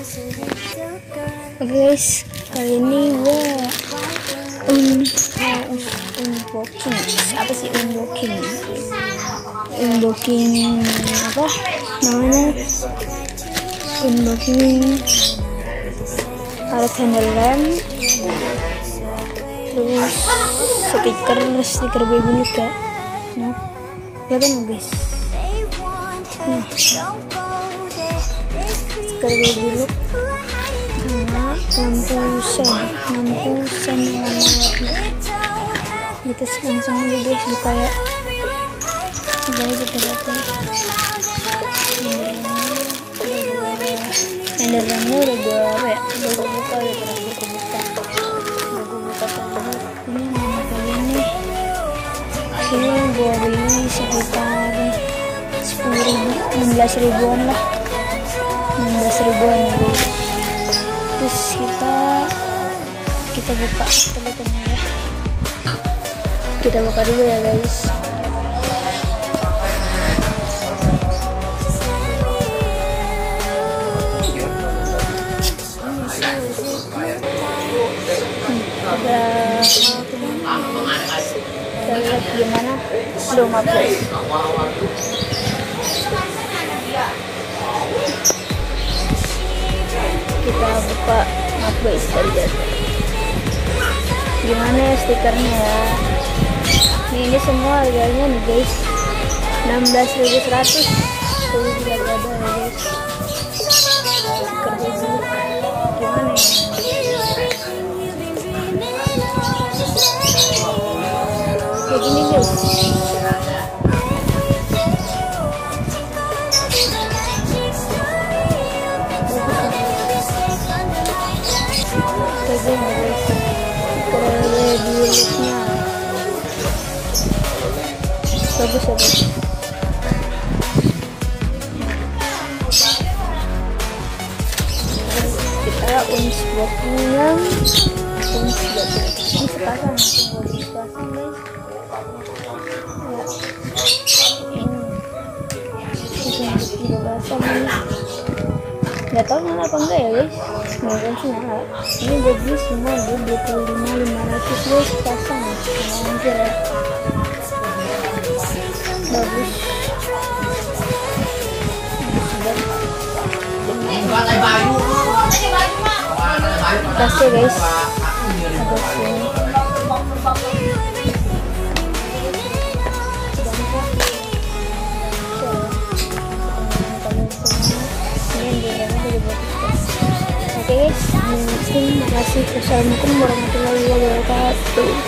Oke guys, kali ini gue unboxing apa sih unboxing apa namanya, unboxing alat handle rem, terus stiker baby juga. Nah, kelihatan guys, nah stiker baby look sama lampu sen warna kita langsung aja guys buka ya. Jadi kita lihat handle-nya udah gue buka ya, ini nama kali ini gue beli sekitar 16 ribuan lah, 16 ribuan ya guys. Terus kita buka teleponnya ya, kita buka dulu ya guys. Kita lihat gimana belum upload. Kita buka guys, kita lihat gimana ya stikernya ya. Ini semua harganya nih guys 16.100. Tuh tidak ada ya guys. Stiker dulu gimana ya, kayak gini guys. Bagus ya guys. Kita unboxing yang ini sepasang guys. Nggak tahu nyala apa enggak ya guys, semoga sih nyala. Ini gue beli semua gue 25.500 guys pasang, anjir ya, bagus. Kasih guys, oke guys, terima kasih. Wassalamualaikum warahmatullahi wabarakatuh.